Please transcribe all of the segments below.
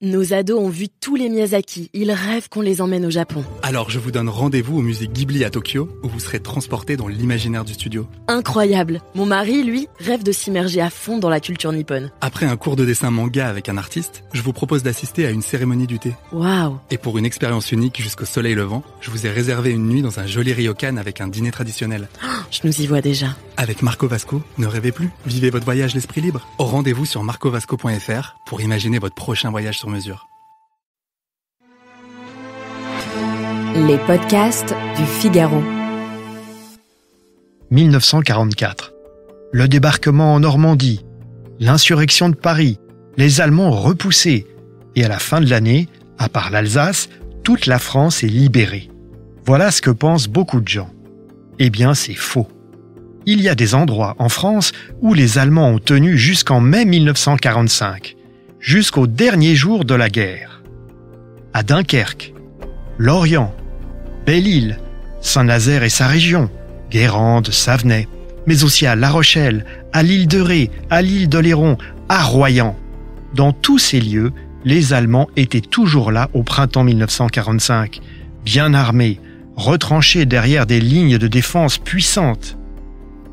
Nos ados ont vu tous les Miyazaki. Ils rêvent qu'on les emmène au Japon. Alors je vous donne rendez-vous au musée Ghibli à Tokyo, où vous serez transportés dans l'imaginaire du studio. Incroyable. Mon mari, lui, rêve de s'immerger à fond dans la culture nippone. Après un cours de dessin manga avec un artiste, je vous propose d'assister à une cérémonie du thé. Waouh. Et pour une expérience unique jusqu'au soleil levant, je vous ai réservé une nuit dans un joli ryokan avec un dîner traditionnel. Je nous y vois déjà. Avec Marco Vasco, ne rêvez plus, vivez votre voyage l'esprit libre. Au rendez-vous sur marcovasco.fr pour imaginer votre prochain voyage sur mesure. Les podcasts du Figaro. 1944. Le débarquement en Normandie, l'insurrection de Paris, les Allemands repoussés. Et à la fin de l'année, à part l'Alsace, toute la France est libérée. Voilà ce que pensent beaucoup de gens. Eh bien, c'est faux. Il y a des endroits en France où les Allemands ont tenu jusqu'en mai 1945, jusqu'au dernier jour de la guerre. À Dunkerque, Lorient, Belle-Île, Saint-Nazaire et sa région, Guérande, Savenay, mais aussi à La Rochelle, à l'île de Ré, à l'île d'Oléron, à Royan. Dans tous ces lieux, les Allemands étaient toujours là au printemps 1945, bien armés, retranchés derrière des lignes de défense puissantes.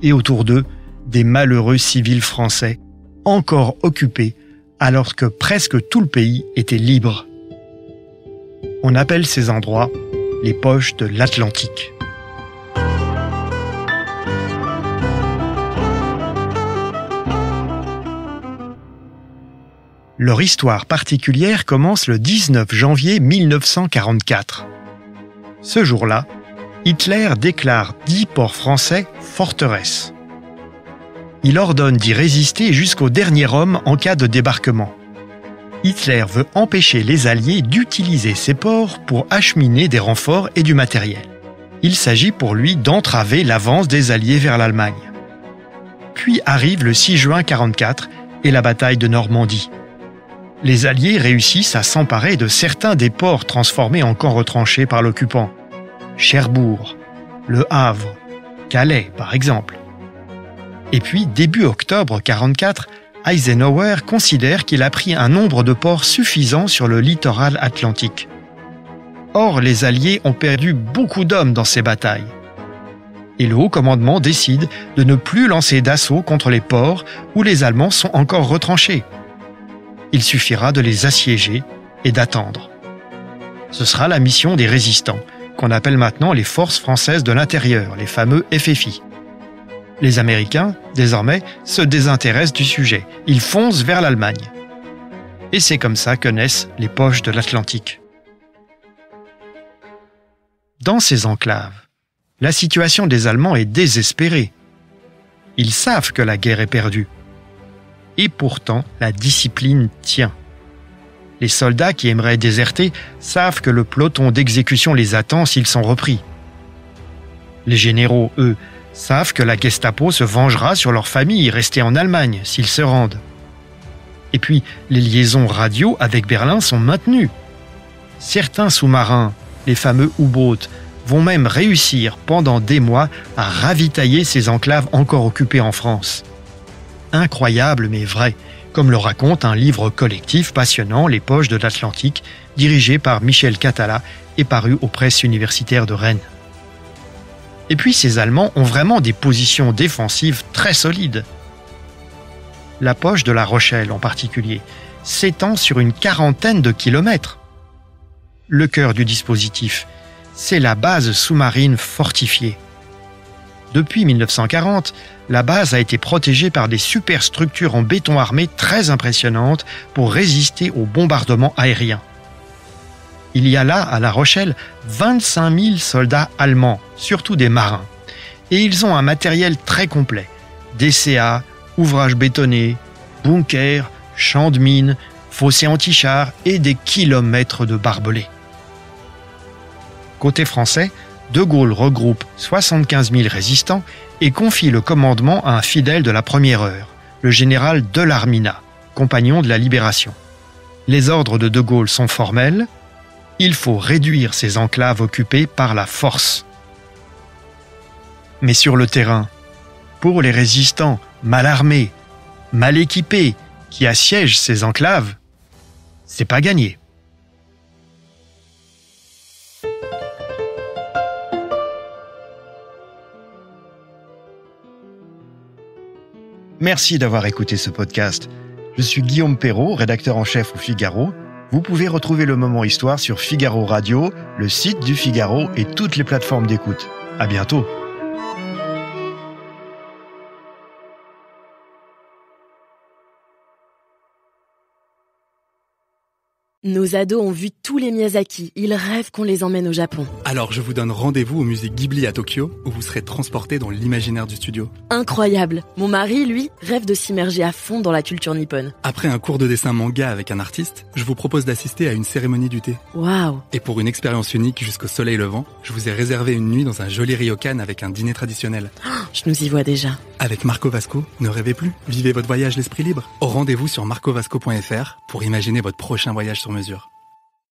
Et autour d'eux, des malheureux civils français, encore occupés, alors que presque tout le pays était libre. On appelle ces endroits les poches de l'Atlantique. Leur histoire particulière commence le 19 janvier 1944. Ce jour-là, Hitler déclare 10 ports français forteresses. Il ordonne d'y résister jusqu'au dernier homme en cas de débarquement. Hitler veut empêcher les Alliés d'utiliser ces ports pour acheminer des renforts et du matériel. Il s'agit pour lui d'entraver l'avance des Alliés vers l'Allemagne. Puis arrive le 6 juin 1944 et la bataille de Normandie. Les Alliés réussissent à s'emparer de certains des ports transformés en camps retranchés par l'occupant. Cherbourg, Le Havre, Calais par exemple. Et puis, début octobre 1944, Eisenhower considère qu'il a pris un nombre de ports suffisant sur le littoral atlantique. Or, les Alliés ont perdu beaucoup d'hommes dans ces batailles. Et le haut commandement décide de ne plus lancer d'assaut contre les ports où les Allemands sont encore retranchés. Il suffira de les assiéger et d'attendre. Ce sera la mission des résistants, qu'on appelle maintenant les Forces françaises de l'intérieur, les fameux FFI. Les Américains, désormais, se désintéressent du sujet. Ils foncent vers l'Allemagne. Et c'est comme ça que naissent les poches de l'Atlantique. Dans ces enclaves, la situation des Allemands est désespérée. Ils savent que la guerre est perdue. Et pourtant, la discipline tient. Les soldats qui aimeraient déserter savent que le peloton d'exécution les attend s'ils sont repris. Les généraux, eux, savent que la Gestapo se vengera sur leurs familles restées en Allemagne s'ils se rendent. Et puis, les liaisons radio avec Berlin sont maintenues. Certains sous-marins, les fameux U-boats, vont même réussir pendant des mois à ravitailler ces enclaves encore occupées en France. Incroyable mais vrai, comme le raconte un livre collectif passionnant, Les Poches de l'Atlantique, dirigé par Michel Catala et paru aux presses universitaires de Rennes. Et puis ces Allemands ont vraiment des positions défensives très solides. La poche de La Rochelle en particulier s'étend sur une 40aine de kilomètres. Le cœur du dispositif, c'est la base sous-marine fortifiée. Depuis 1940, la base a été protégée par des superstructures en béton armé très impressionnantes pour résister aux bombardements aériens. Il y a là, à La Rochelle, 25 000 soldats allemands, surtout des marins. Et ils ont un matériel très complet. DCA, ouvrages bétonnés, bunkers, champs de mines, fossés anti-chars et des kilomètres de barbelés. Côté français, De Gaulle regroupe 75 000 résistants et confie le commandement à un fidèle de la première heure, le général Delharminat, compagnon de la Libération. Les ordres de De Gaulle sont formels. Il faut réduire ces enclaves occupées par la force. Mais sur le terrain, pour les résistants mal armés, mal équipés, qui assiègent ces enclaves, c'est pas gagné. Merci d'avoir écouté ce podcast. Je suis Guillaume Perrault, rédacteur en chef au Figaro. Vous pouvez retrouver le Moment Histoire sur Figaro Radio, le site du Figaro et toutes les plateformes d'écoute. À bientôt. Nos ados ont vu tous les Miyazaki. Ils rêvent qu'on les emmène au Japon. Alors je vous donne rendez-vous au musée Ghibli à Tokyo, où vous serez transportés dans l'imaginaire du studio. Incroyable. Mon mari, lui, rêve de s'immerger à fond dans la culture nippone. Après un cours de dessin manga avec un artiste, je vous propose d'assister à une cérémonie du thé. Waouh. Et pour une expérience unique jusqu'au soleil levant, je vous ai réservé une nuit dans un joli ryokan avec un dîner traditionnel. Je nous y vois déjà. Avec Marco Vasco, ne rêvez plus, vivez votre voyage l'esprit libre. Au rendez-vous sur marcovasco.fr pour imaginer votre prochain voyage sur mesure.